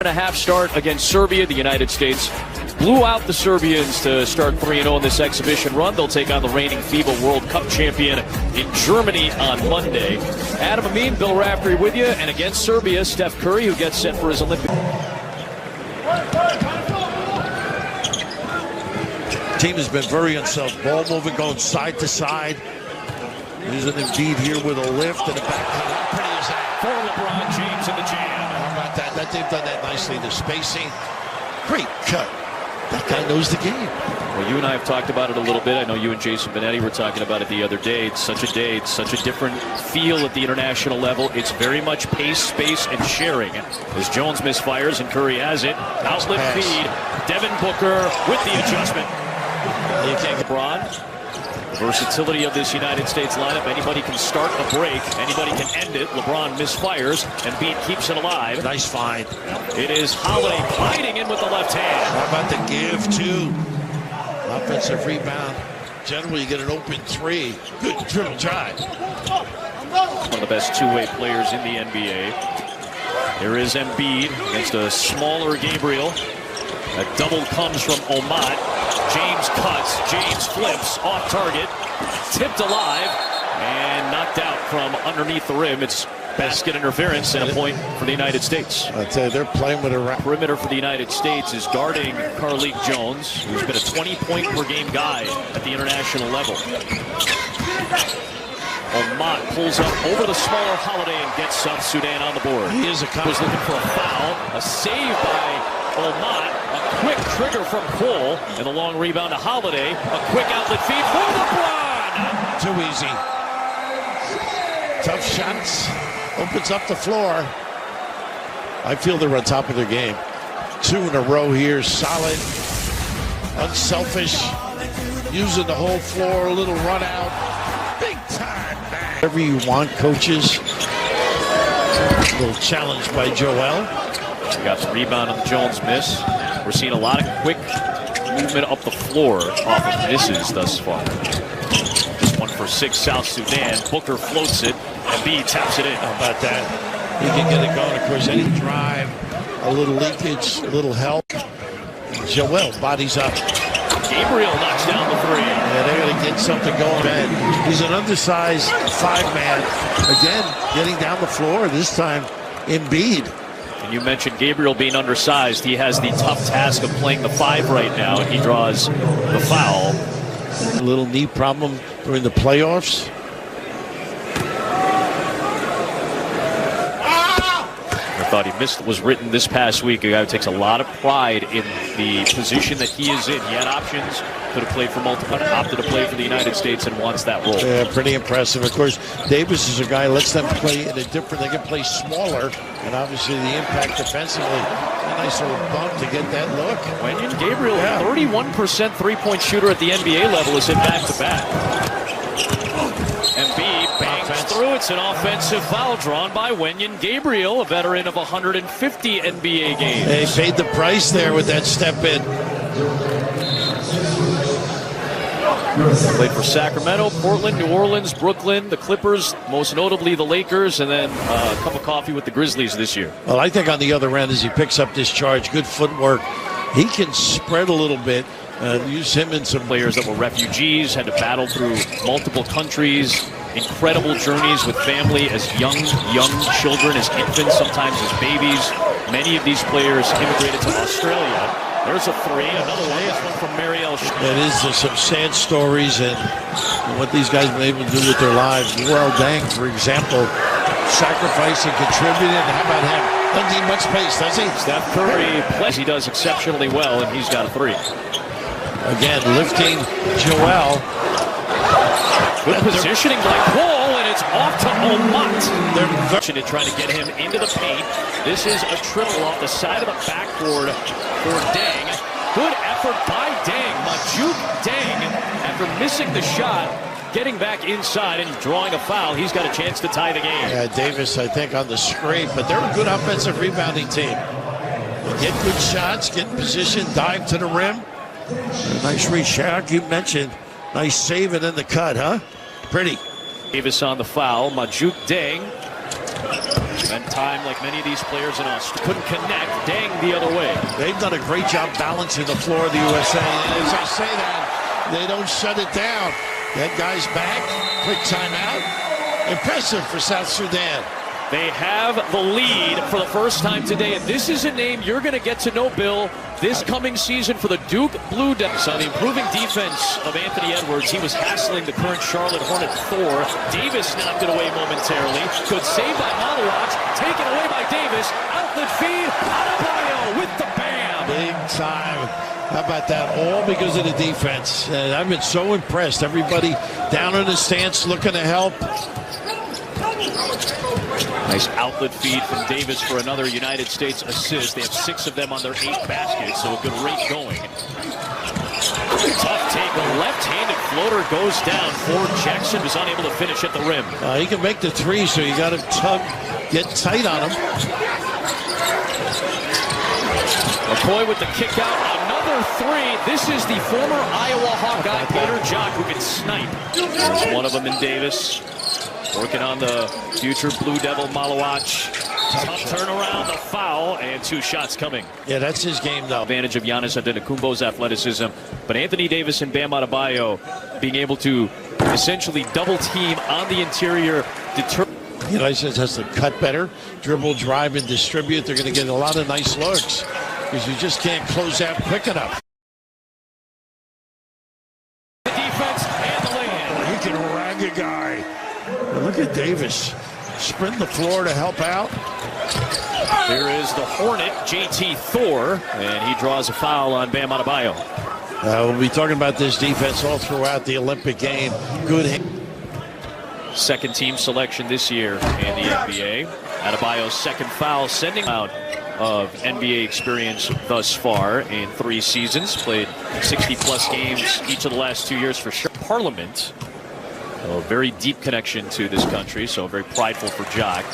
And a half start against Serbia. The United States blew out the Serbians to start 3-0 in this exhibition run. They'll take on the reigning FIBA World Cup champion in Germany on Monday. Adam Amin, Bill Raftery with you. And against Serbia, Steph Curry, who gets set for his Olympic. Team has been very unself. Ball moving, going side to side. There's an Embiid here with a lift and a backhand. How pretty is that? For LeBron James in the jam. How about that? They've done that nicely. The spacing. Great cut. That guy knows the game. Well, you and I have talked about it a little bit. I know you and Jason Benetti were talking about it the other day. It's such a day. It's such a different feel at the international level. It's very much pace, space, and sharing. As Jones misfires and Curry has it. Outlet feed. Devin Booker with the adjustment. You can't get LeBron. Versatility of this United States lineup. Anybody can start a break. Anybody can end it. LeBron misfires. Embiid keeps it alive. Nice find. It is Holiday gliding in with the left hand. How about the give, too? Offensive rebound. Generally, you get an open three. Good dribble drive. One of the best two-way players in the NBA. Here is Embiid against a smaller Gabriel. A double comes from Omat. James cuts, James flips, off target, tipped alive, and knocked out from underneath the rim. It's basket interference and a point for the United States. I tell you, they're playing with a perimeter for the United States is guarding Carlik Jones, who's been a 20-point per game guy at the international level. Omat pulls up over the smaller Holiday and gets South Sudan on the board. He is was looking for a foul, a save by Omat, a quick trigger from Cole, and a long rebound to Holiday. A quick outlet feed for LeBron. Too easy. Tough shots. Opens up the floor. I feel they're on top of their game. Two in a row here. Solid. Unselfish. Using the whole floor. A little run out. Big time, man. Whatever you want, coaches. A little challenge by Joel. We got the rebound on the Jones miss. We're seeing a lot of quick movement up the floor off of misses thus far. Just 1 for 6 South Sudan. Booker floats it. Embiid taps it in. How about that? He can get it going. Of course, any drive, a little leakage, a little help. Joel bodies up. Gabriel knocks down the three. Yeah, they're going to get something going, man. He's an undersized 5-man. Again, getting down the floor. This time, Embiid. And you mentioned Gabriel being undersized. He has the tough task of playing the 5 right now, and he draws the foul. A little knee problem during the playoffs. I thought he missed was written this past week. A guy who takes a lot of pride in the position that he is in. He had options, could have played for multiple, opted to play for the United States and wants that role. Yeah, pretty impressive. Of course, Davis is a guy who lets them play in a different, they can play smaller, and obviously the impact defensively. A nice little bump to get that look. Wenyen Gabriel, 31% three-point shooter at the NBA level, is hit back-to-back. Embiid bangs through. It's an offensive foul drawn by Wenyen Gabriel, a veteran of 150 NBA games. They paid the price there with that step in. Played for Sacramento, Portland, New Orleans, Brooklyn, the Clippers, most notably the Lakers, and then a cup of coffee with the Grizzlies this year. Well, I think on the other end, as he picks up this charge, good footwork. He can spread a little bit. Use him in some players that were refugees, had to battle through multiple countries, incredible journeys with family as young children, as infants, sometimes as babies. Many of these players immigrated to Australia. There's a three, another one, this one from Marielle. That is some sad stories and what these guys have been able to do with their lives. Well, Dang, for example, sacrificing, contributing. How about him? Doesn't need much space, does he? Steph Curry plays. He does exceptionally well, and he's got a 3. Again, lifting Joel. Good positioning by Cole, and it's off to Omat. They're trying to get him into the paint. This is a triple off the side of the backboard for Dang. Good effort by Dang. Majuk Dang, after missing the shot, getting back inside and drawing a foul. He's got a chance to tie the game. Yeah, Davis, I think, on the scrape, but they're a good offensive rebounding team. They get good shots, get in position, dive to the rim. Nice reach, Shaq, you mentioned. Nice save and then the cut, huh? Pretty. Davis on the foul. Majuk Dang Spent time like many of these players in Australia. Couldn't connect. Dang the other way. They've done a great job balancing the floor of the USA. And as I say that, they don't shut it down. That guy's back. Quick timeout. Impressive for South Sudan. They have the lead for the first time today, and this is a name you're going to get to know, Bill, this coming season for the Duke Blue Devils. On the improving defense of Anthony Edwards, he was hassling the current Charlotte Hornet Thor. Davis knocked it away momentarily. Good save by Malawach, taken away by Davis. Outlet feed, Adebayo with the bam. Big time. How about that? All because of the defense. I've been so impressed. Everybody down in the stance looking to help. Nice outlet feed from Davis for another United States assist. They have 6 of them on their 8 baskets, so a good rate going. Tough take, a left-handed floater goes down. Ford Jackson was unable to finish at the rim. He can make the 3, so you got to get tight on him. McCoy with the kick out, another 3. This is the former Iowa Hawkeye, Peter Jock, who can snipe. There's one of them in Davis. Working on the future Blue Devil, Malawach. Tough turnaround, the foul, and 2 shots coming. Yeah, that's his game, though. Advantage of Giannis Antetokounmpo's athleticism, but Anthony Davis and Bam Adebayo being able to essentially double team on the interior. United States has to cut better, dribble, drive, and distribute. They're going to get a lot of nice looks because you just can't close out quick enough. The defense and the lay-in. He can rag a guy. Look at Davis sprint the floor to help out. Here is the Hornet, JT Thor, and he draws a foul on Bam Adebayo. We'll be talking about this defense all throughout the Olympic game. Good. Second team selection this year in the NBA. Adebayo's second foul, sending out of NBA experience thus far in 3 seasons. Played 60-plus games each of the last 2 years for sure. Parliament. A very deep connection to this country, so very prideful for Jock.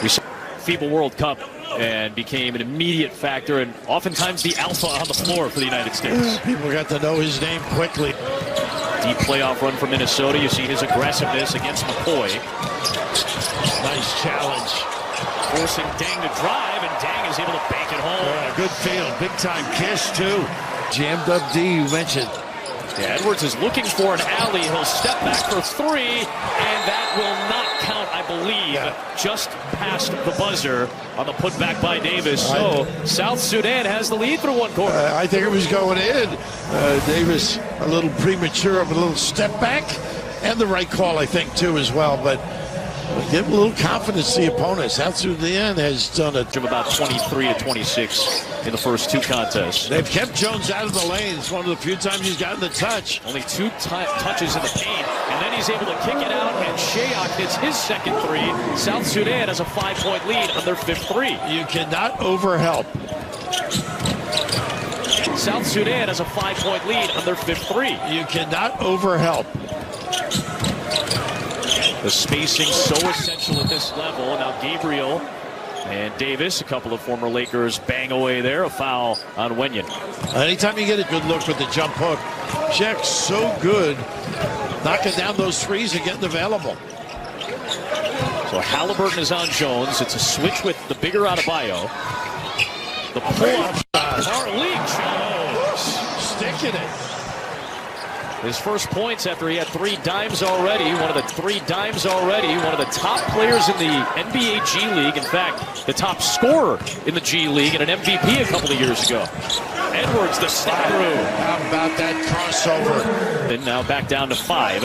We saw FIBA World Cup and became an immediate factor and oftentimes the alpha on the floor for the United States. People got to know his name quickly. Deep playoff run for Minnesota. You see his aggressiveness against McCoy. Nice challenge. Forcing Dang to drive, and Dang is able to bank it home. Good field. Big time kiss, too. Jammed up D, you mentioned. Yeah, Edwards is looking for an alley. He'll step back for 3, and that will not count, I believe. Yeah. Just past the buzzer on the putback by Davis. So South Sudan has the lead through 1 quarter. I think it was going in. Davis a little premature of a little step back, and the right call, I think, too, as well. But give a little confidence to the opponent. South Sudan has done a of about 23 to 26 in the first 2 contests. They've kept Jones out of the lane. It's one of the few times he's gotten the touch. Only 2 touches in the paint, and then he's able to kick it out, and Shayok hits his second 3. South Sudan has a 5-point lead on their 5th 3. You cannot overhelp. South Sudan has a 5-point lead on their 5th 3. You cannot overhelp. The spacing so essential at this level. Now Gabriel and Davis, a couple of former Lakers, bang away there. A foul on Wenyen. Anytime you get a good look with the jump hook, Jack's so good knocking down those threes and getting available. So Halliburton is on Jones. It's a switch with the bigger Adebayo. The pull-up shot. Marlene Jones sticking it. His first points after he had 3 dimes already. One of the 3 dimes already. One of the top players in the NBA G League. In fact, the top scorer in the G League and an MVP a couple of years ago. Edwards, the step through. How about that crossover? And now back down to 5.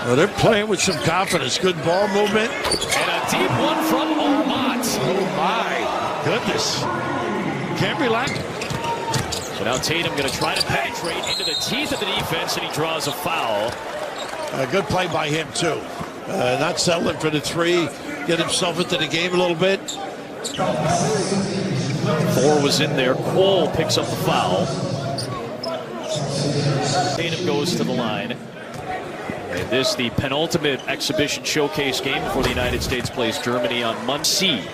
Well, they're playing with some confidence. Good ball movement. And a deep one from Ormont. Oh, my goodness. Can't relax. So now Tatum going to try to penetrate into the teeth of the defense, and he draws a foul. A good play by him, too. Not settling for the 3. Get himself into the game a little bit. 4 was in there. Cole picks up the foul. Tatum goes to the line. And this, the penultimate exhibition showcase game before the United States plays Germany on Monday.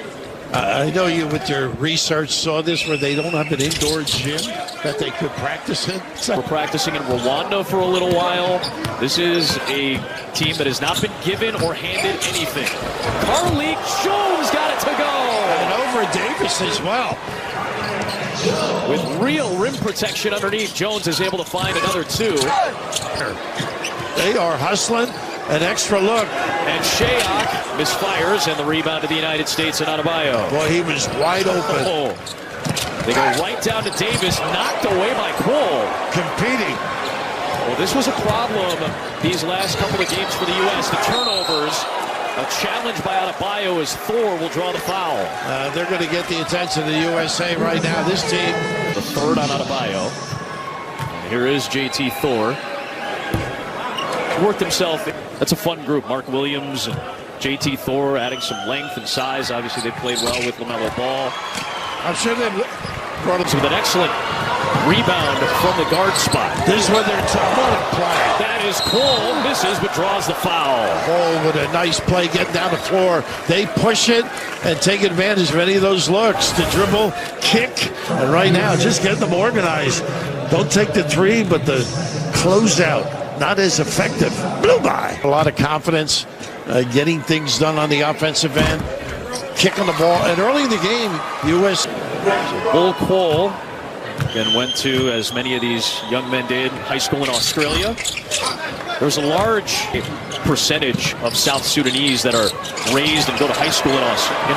I know you, with your research, saw this where they don't have an indoor gym that they could practice in. We're practicing in Rwanda for a little while. This is a team that has not been given or handed anything. Carlik Jones got it to go. And over Davis as well. With real rim protection underneath, Jones is able to find another two. They are hustling. An extra look. And Shayok misfires, and the rebound to the United States and Adebayo. Boy, he was wide open. Oh. They go right down to Davis, knocked away by Cole. Competing. Well, this was a problem these last couple of games for the U.S. The turnovers, a challenge by Adebayo as Thor will draw the foul. They're going to get the attention of the USA right now. This team. The third on Adebayo. And here is JT Thor. Worked himself. That's a fun group. Mark Williams and JT Thor adding some length and size. Obviously, they played well with LaMelo Ball. I'm sure they brought him with an excellent rebound from the guard spot. This is what they're talking about. That is Cole. Misses, but draws the foul. Cole with a nice play getting down the floor. They push it and take advantage of any of those looks. The dribble, kick, and right now just get them organized. Don't take the three, but the closeout. Not as effective. Blew by. A lot of confidence, getting things done on the offensive end, kicking the ball. And early in the game, U.S. Bull Cole again went to, as many of these young men did, high school in Australia. There's a large percentage of South Sudanese that are raised and go to high school in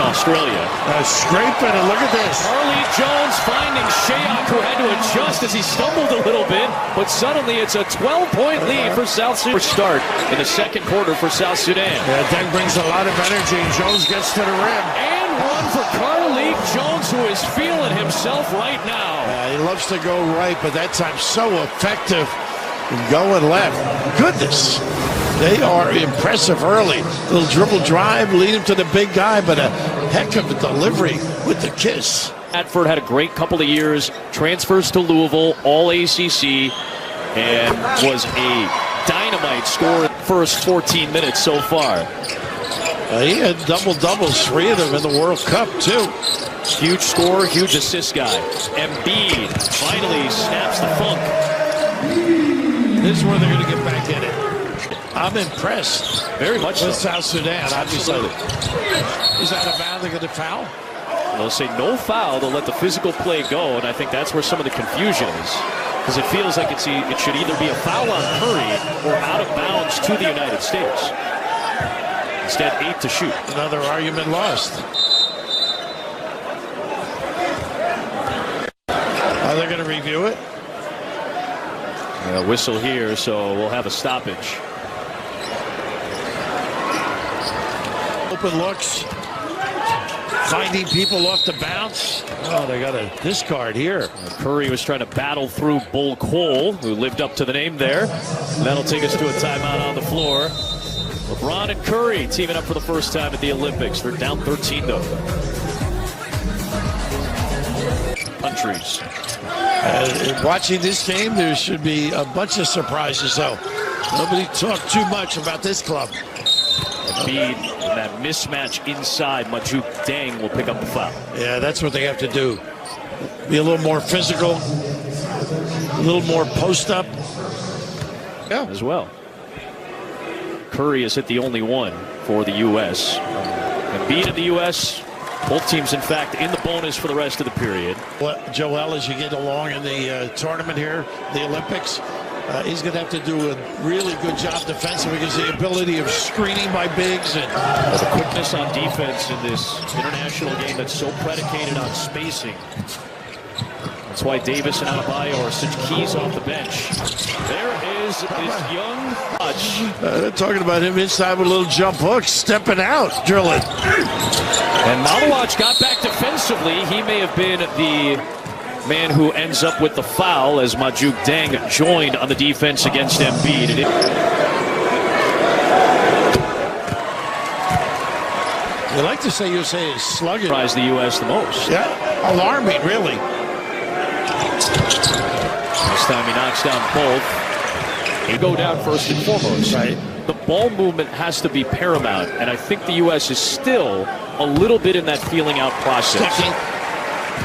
Australia. Scraping, and look at this. Carlik Jones finding Shayok, who had to adjust as he stumbled a little bit, but suddenly it's a 12-point lead for South Sudan. Start in the second quarter for South Sudan. Yeah, that brings a lot of energy. Jones gets to the rim. And one for Carlik Jones, who is feeling himself right now. He loves to go right, but that time so effective. Going left. Goodness. They are impressive early. Little dribble drive, lead him to the big guy, but a heck of a delivery with the kiss. Atford had a great couple of years, transfers to Louisville, all ACC, and was a dynamite scorer in the first 14 minutes so far. He had double-doubles, 3 of them in the World Cup, too. Huge scorer, huge assist guy. Embiid finally snaps the funk. This is where they're going to get back in it. I'm impressed. Very much with so. South Sudan, obviously. Is that a foul? They're going to foul? They'll say no foul. They'll let the physical play go, and I think that's where some of the confusion is. Because it feels like it should either be a foul on Curry or out of bounds to the United States. Instead, 8 to shoot. Another argument lost. Are they going to review it? Whistle here, so we'll have a stoppage. Open looks. Finding people off the bounce. Oh, they got a discard here. Curry was trying to battle through Bull Cole, who lived up to the name there. And that'll take us to a timeout on the floor. LeBron and Curry teaming up for the first time at the Olympics. They're down 13 though. Countries. Watching this game, there should be a bunch of surprises, though. Nobody talked too much about this club. Embiid, that mismatch inside, Majuk Deng will pick up the foul. Yeah, that's what they have to do. Be a little more physical, a little more post-up. Yeah, as well. Curry has hit the only one for the U.S. Embiid in the U.S., both teams, in fact, in the bonus for the rest of the period. Well, Joel, as you get along in the tournament here, the Olympics, he's going to have to do a really good job defensively because the ability of screening by bigs and the quickness on defense in this international game that's so predicated on spacing. That's why Davis and Adebayo are such keys off the bench. There is this young Hodge. They're talking about him inside with a little jump hook, stepping out, drilling. And Malawach got back defensively. He may have been the man who ends up with the foul as Majuk Deng joined on the defense against Embiid. You like to say USA is slugging. Surprised the U.S. the most. Yeah, alarming, really. This time he knocks down both. He go down first and foremost. Right. The ball movement has to be paramount, and I think the U.S. is still a little bit in that feeling out process. Sticking.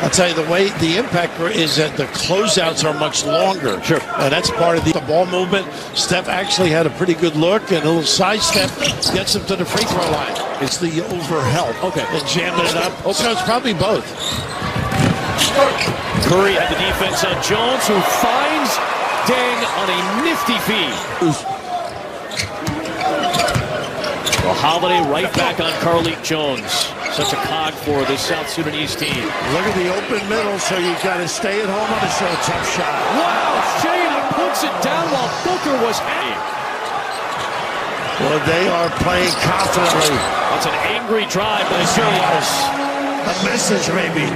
I'll tell you, the way the impact is that the closeouts are much longer. Sure. And that's part of the ball movement. Steph actually had a pretty good look, and a little sidestep gets him to the free throw line. It's the overhelp. Okay. And jamming it up. Okay. So it's probably both. Curry had the defense on Jones, who finds Deng on a nifty feed. Well, Holiday right back on Carlik Jones. Such a cog for this South Sudanese team. Look at the open middle, so you've got to stay at home on a so tough shot. Wow, Shane puts it down while Booker was hanging. Well, they are playing confidently. That's an angry drive by James. A message, maybe.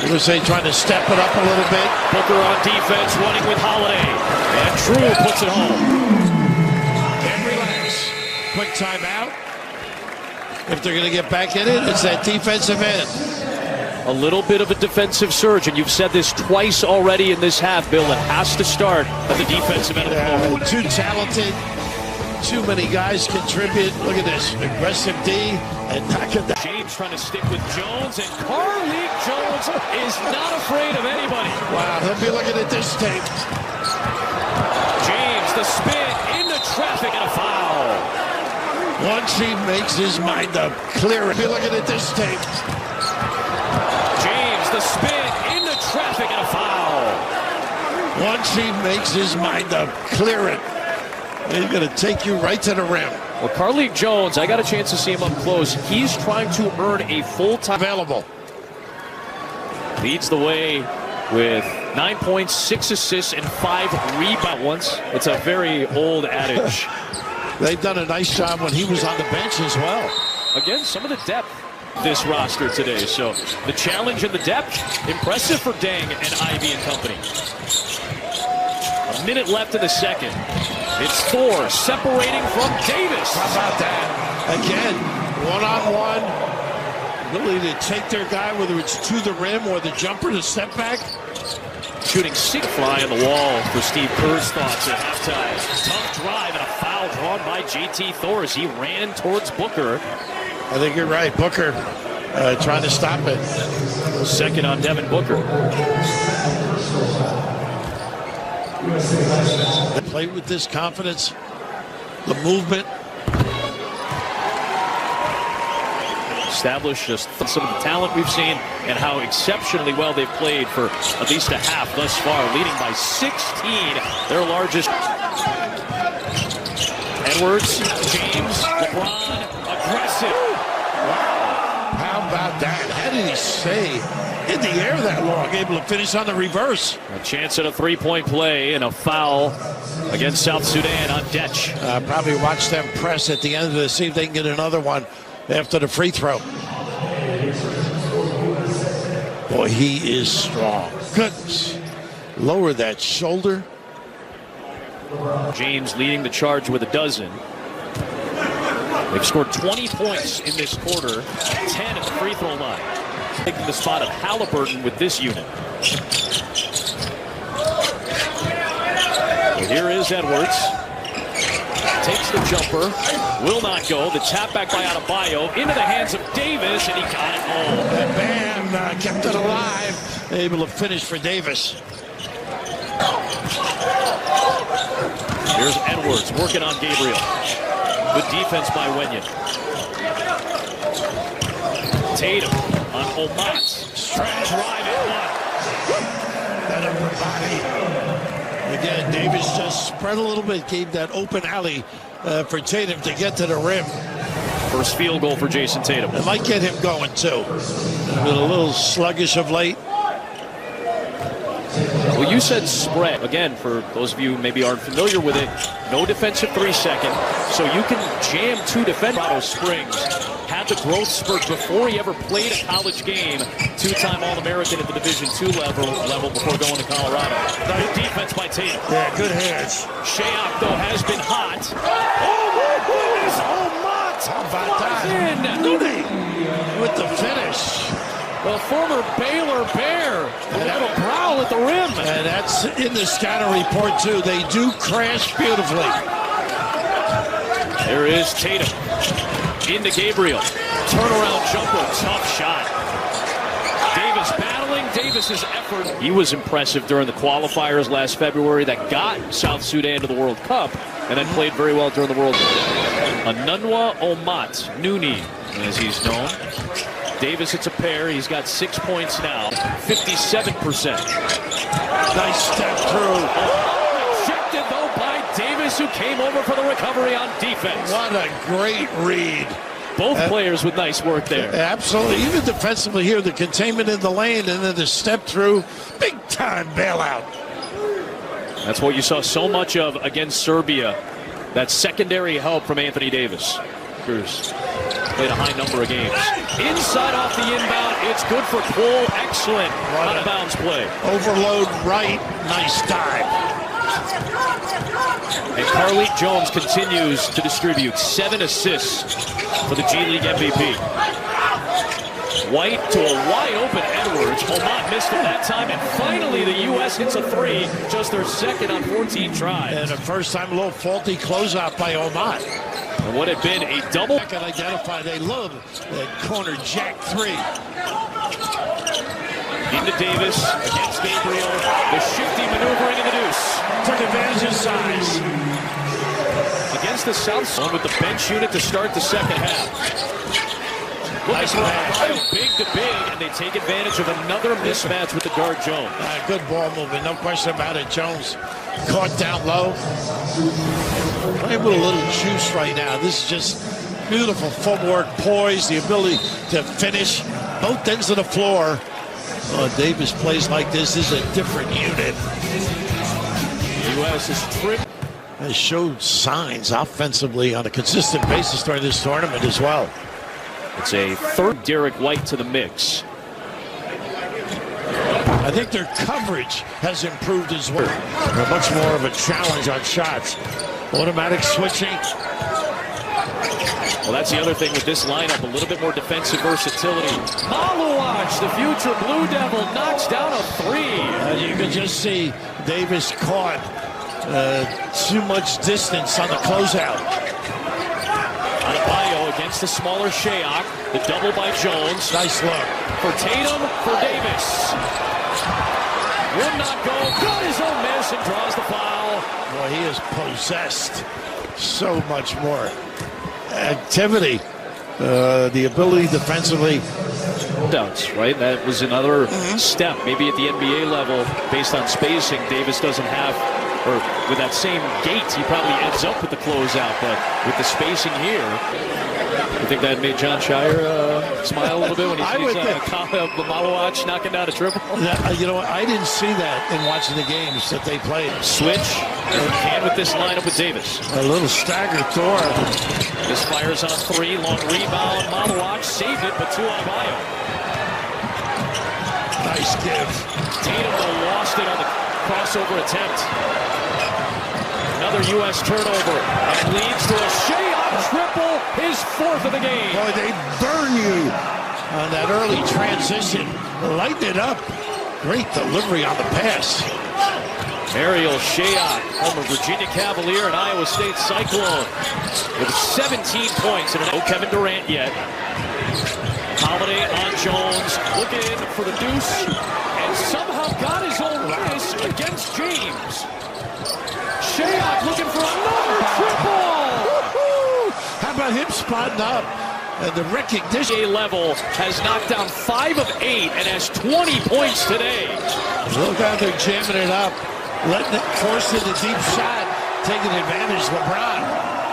It was trying to step it up a little bit. Booker on defense, running with Holiday. And True puts it home. And relax. Quick timeout. If they're going to get back in it, it's that defensive end. A little bit of a defensive surge, and you've said this twice already in this half, Bill. It has to start at the defensive end of the floor. Too talented. Too many guys contribute. Look at this. Aggressive D and knock it down. James trying to stick with Jones, and Carlik Jones is not afraid of anybody. Wow, he'll be looking at this tape. James, the spin into traffic and a foul. Once he makes his mind up, clear it. Be looking at this tape. James, the spin into traffic and a foul. Once he makes his mind up, clear it. He's going to take you right to the rim. Well, Carlik Jones, I got a chance to see him up close. He's trying to earn a full-time available. Leads the way with 9 points, 6 assists, and 5 rebounds. It's a very old adage. They've done a nice job when he was on the bench as well. Again, some of the depth this roster today. So the challenge and the depth, impressive for Deng and Ivy and company. A minute left in the second. It's Thor separating from Davis. How about that? Again, one-on-one. Ability to take their guy, whether it's to the rim or the jumper to step back. Shooting sick fly on the wall for Steve Kerr's thoughts at halftime. Tough drive and a foul drawn by JT Thor as he ran towards Booker. I think you're right. Booker trying to stop it. Second on Devin Booker. They play with this confidence, the movement. Establish just some of the talent we've seen and how exceptionally well they've played for at least a half thus far, leading by 16, their largest. Edwards, James, LeBron, aggressive. Wow. How about that? How did he stay in the air that long, able to finish on the reverse? A chance at a three-point play and a foul against South Sudan on Detch. Probably watch them press at the end of this, see if they can get another one after the free throw. Boy, he is strong. Goodness. Lower that shoulder. James leading the charge with a dozen. They've scored 20 points in this quarter, 10 at the free throw line. Taking the spot of Halliburton with this unit. Well, here is Edwards. Takes the jumper, will not go. The tap back by Adebayo into the hands of Davis, and he got it home. And Bam kept it alive. Able to finish for Davis. Here's Edwards working on Gabriel. Good defense by Wenyon. Tatum on Omat. Drive at one. That upper body. Again, Davis just spread a little bit, gave that open alley for Tatum to get to the rim. First field goal for Jason Tatum. It might get him going, too. Been a little sluggish of late. Well, you said spread. Again, for those of you who maybe aren't familiar with it, no defensive 3-second. So you can jam two defenders. Colorado Springs had the growth spurt before he ever played a college game. Two-time All-American at the Division II level before going to Colorado. Good defense by Tatum. Yeah, good hands. Shayok, though, has been hot. Oh, my goodness! Oh, Mott! How about that? Looney with the finish. The former Baylor Bear. A little prowl at the rim. And that's in the scatter report, too. They do crash beautifully. There is Tatum. Into Gabriel. Turnaround jumper. Tough shot. Davis battling. Davis's effort. He was impressive during the qualifiers last February that got South Sudan to the World Cup and then played very well during the World Cup. Anunwa Omat Nuni, as he's known. Davis hits a pair. He's got 6 points now. 57%. Nice step through. Rejected, though, by Davis, who came over for the recovery on defense. What a great read. Both players with nice work there. Absolutely. Even defensively here, the containment in the lane and then the step through. Big time bailout. That's what you saw so much of against Serbia. That secondary help from Anthony Davis. Played a high number of games. Inside off the inbound. It's good for Cole. Excellent out of bounds play. Overload right. Nice dive. And Carly Jones continues to distribute 7 assists for the G League MVP. White to a wide open Edwards. Omat missed it that time, and finally the U.S. hits a 3, just their second on 14 tries. And the first time a little faulty closeout by Omat. And what had been a double. I can identify they love that corner jack 3. Into Davis against Gabriel. The shifty maneuvering in the deuce. Took advantage of size. Against the South Sudan with the bench unit to start the second half. Nice pass. Big to big, and they take advantage of another mismatch with the guard Jones. Good ball movement, no question about it. Jones caught down low. Playing with a little juice right now. This is just beautiful footwork, poise, the ability to finish both ends of the floor. Davis plays like this is a different unit. The U.S. is tripped. Has showed signs offensively on a consistent basis during this tournament as well. It's a third Derek White to the mix. I think their coverage has improved as well. They're much more of a challenge on shots. Automatic switching. Well, that's the other thing with this lineup, a little bit more defensive versatility. Maluach, the future Blue Devil, knocks down a 3. You can just see Davis caught too much distance on the closeout. Adebayo against the smaller Shayok. The double by Jones. Nice look. For Tatum, for Davis. Would not go. Got his own miss and draws the foul. Boy, he is possessed. So much more activity. The ability defensively. Doubts, right? That was another step. Maybe at the NBA level, based on spacing, Davis doesn't have, or with that same gait, he probably ends up with the closeout. But with the spacing here, I think that made John Shire smile a little bit when he sees Maluach knocking down a triple. You know what? I didn't see that in watching the games that they played. Switch and with this lineup with Davis. A little stagger Thor. This fires on a 3. Long rebound. Maluach saved it, but 2 on Bio. Nice give. Tatum lost it on the crossover attempt. Another U.S. turnover, and leads to a Shayok triple, his 4th of the game. Boy, they burn you on that early transition. Lighten it up. Great delivery on the pass. Ariel Shayok, former Virginia Cavalier and Iowa State Cyclone, with 17 points and no Kevin Durant yet. Holiday on Jones, looking for the deuce, and somehow got his own miss against James. Shayok looking for another triple! How about him spotting up? And the recognition level has knocked down 5 of 8 and has 20 points today. Look how they're jamming it up, letting it force it a deep shot, taking advantage of LeBron.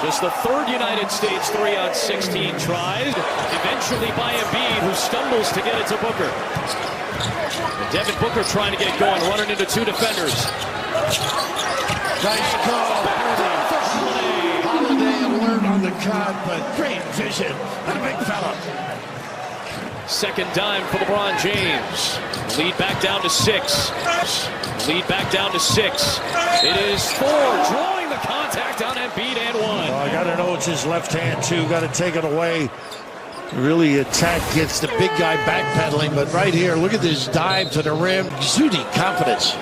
Just the 3rd United States 3 on 16 tries, eventually by Embiid, who stumbles to get it to Booker. And Devin Booker trying to get it going, running into 2 defenders. Nice call. Holiday alert on the cut, but great vision. And a big fella. Second dime for LeBron James. Lead back down to 6. Lead back down to 6. It is 4. Drawing the contact on Embiid and 1. I got to know it's his left hand, too. Got to take it away. Really attack gets the big guy backpedaling. But right here, look at this dive to the rim. Exuding confidence.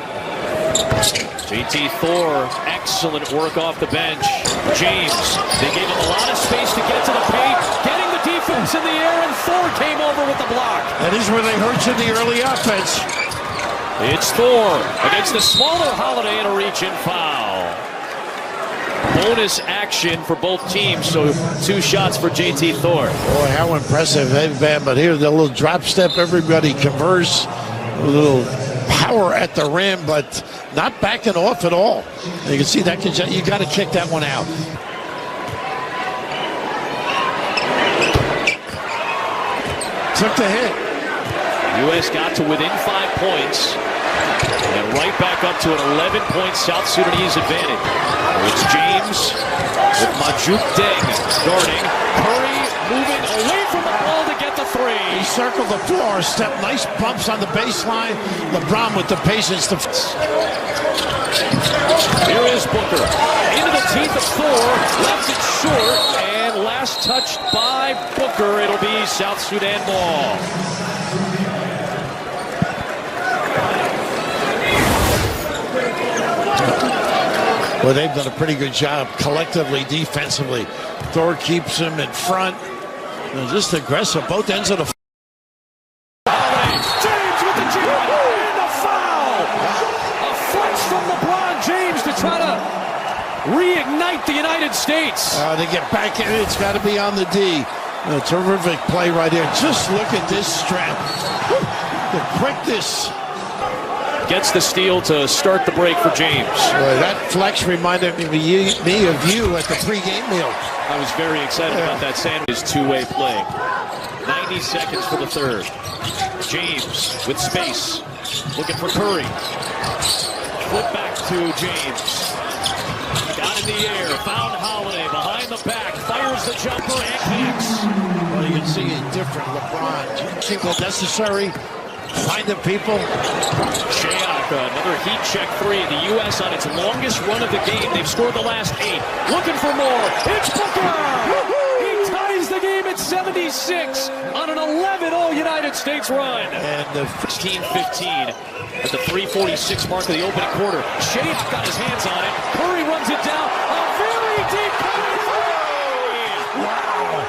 JT Thor, excellent work off the bench. James, they gave him a lot of space to get to the paint. Getting defense in the air, and Thor came over with the block. That is where they hurt you in the early offense. It's Thor against the smaller Holiday and a reach-in foul. Bonus action for both teams, so 2 shots for JT Thor. Boy, how impressive they've been. But here, the little drop step, everybody converse. A little power at the rim, but not backing off at all. You can see that. You got to kick that one out. Took the hit. U.S. got to within 5 points. And right back up to an 11-point South Sudanese advantage. It's James with Majuk Deng guarding. Curry moving away from the ball to get the 3. He circled the floor, step, nice bumps on the baseline. LeBron with the patience to... Here is Booker. Into the teeth of Thor. Left it short. And last touched by Booker. It'll be South Sudan ball. Well, they've done a pretty good job collectively, defensively. Thor keeps him in front. Just aggressive, both ends of the... James with the jam and the foul. A flex from LeBron James to try to reignite the United States. They get back in it. It's got to be on the D. A terrific play right here. Just look at this strength. The quickness. Gets the steal to start the break for James. Boy, that flex reminded me of you at the pregame meal. I was very excited about that sandwich. Two-way play. 90 seconds for the third. James with space. Looking for Curry. Flip back to James. Got in the air. Found Holiday behind the back. Fires the jumper and kicks. Well, you can see a different LeBron. Single necessary. Finding people. Shayok, another heat check 3. The U.S. on its longest run of the game. They've scored the last 8. Looking for more. It's Booker! He ties the game at 76 on an 11-0 United States run. And the 16-15 at the 3:46 mark of the opening quarter. Shayok got his hands on it. Curry runs it down. A very deep cover 3! wow.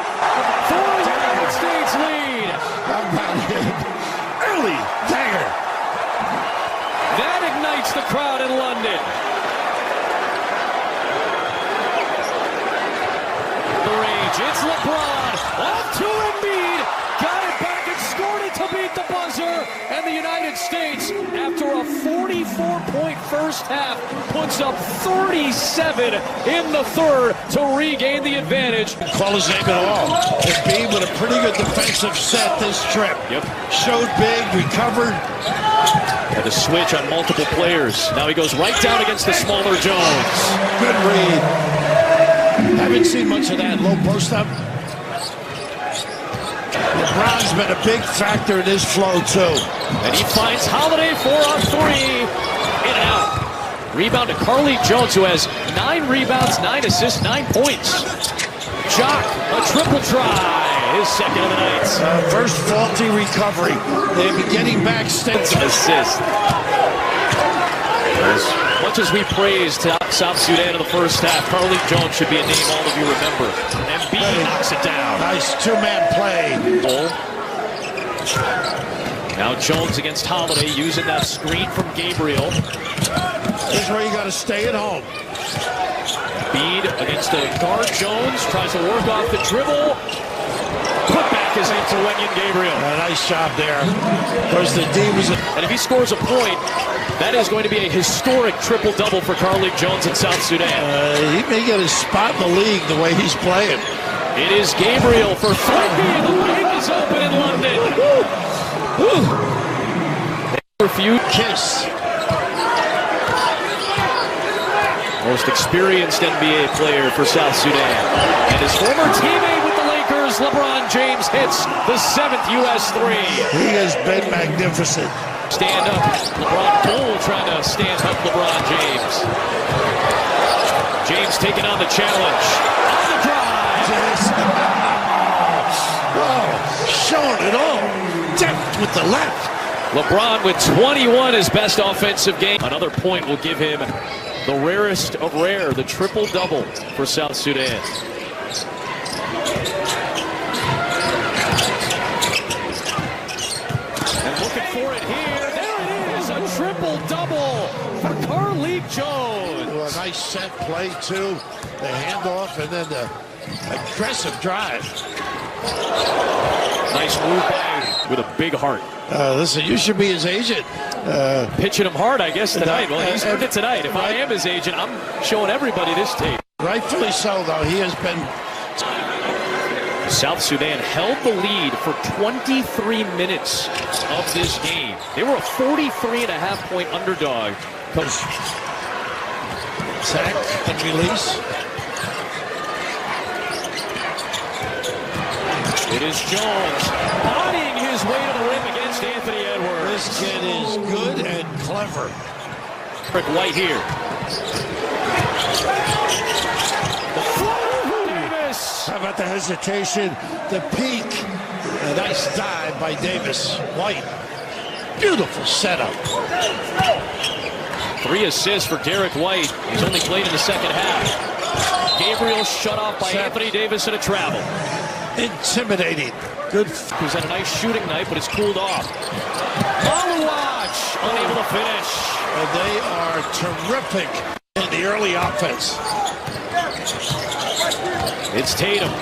For the United States lead. How about it? Early dagger. That ignites the crowd in London. The rage, it's LeBron, off to Embiid, got it back and scored it to beat the buzzer, and the United States, after a 44-point first half, puts up 37 in the third to regain the advantage. Call his name at all. Embiid with a pretty good defensive set this trip. Yep. Showed big, recovered. Had to switch on multiple players. Now he goes right down against the smaller Jones. Good read. Haven't seen much of that low post up. LeBron's been a big factor in his flow too. And he finds Holiday for a 3. In and out. Rebound to Carly Jones, who has 9 rebounds, 9 assists, 9 points. Jock, a triple try. His second of the night. First faulty recovery. They've been getting back steps. Assist. As much as we praised South Sudan in the first half, Carly Jones should be a name all of you remember. And B knocks it down. Nice two-man play. Now Jones against Holiday, using that screen from Gabriel. This is where you got to stay at home. Bede against the guard. Jones tries to work off the dribble. Put back is into Wenyan Gabriel. A nice job there. Of course, the D was... And if he scores a point, that is going to be a historic triple-double for Carly Jones in South Sudan. He may get his spot in the league the way he's playing. It is Gabriel for 3. The league is open in London. Few Kiss. Most experienced NBA player for South Sudan. And his former teammate with the Lakers, LeBron James, hits the 7th U.S. 3. He has been magnificent. Stand up. LeBron Bull trying to stand up LeBron James. James taking on the challenge. On the drive. Oh, showing it all. Depth with the left. LeBron with 21, his best offensive game. Another point will give him the rarest of rare, the triple-double for South Sudan. for it here. There it is, a triple-double for Carlik Jones. Well, a nice set play, too. The handoff and then the aggressive drive. Nice move by with a big heart. Listen, you should be his agent. Pitching him hard, I guess, tonight. Well, he's earned it tonight. If I am his agent, I'm showing everybody this tape. Rightfully so, though. He has been... South Sudan held the lead for 23 minutes of this game. They were a 43.5-point underdog. Sack and release. It is Jones bodying his way to the rim against Anthony Edwards. This kid is good and clever. Rick White here. The floater for Davis. How about the hesitation, the peak? A nice dive by Davis. White. Beautiful setup. 3 assists for Derek White. He's only played in the second half. Gabriel shut off by Anthony Davis in a travel. Intimidating. Good. He's had a nice shooting night, but it's cooled off. Maluach unable to finish. And they are terrific in the early offense. It's Tatum. On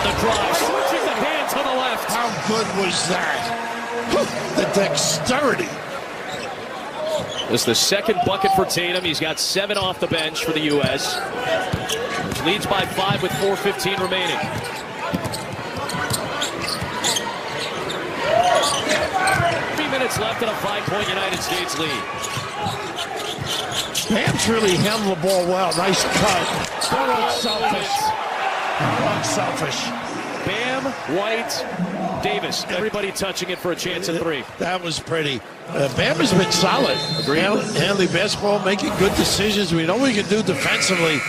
the drive, switching the hand to the left. How good was that? The dexterity. This is the second bucket for Tatum. He's got 7 off the bench for the U.S., which leads by 5 with 4:15 remaining. Minutes left in a 5-point United States lead. Bam's really handled the ball well. Nice cut. So unselfish. Unselfish. Bam, White, Davis. Everybody touching it for a chance at 3. That was pretty. Bam has been solid. Handling basketball, making good decisions. We know we can do defensively,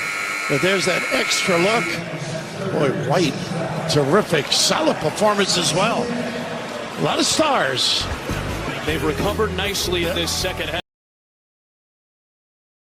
but there's that extra look. Boy, White, terrific. Solid performance as well. A lot of stars. They've recovered nicely in this second half.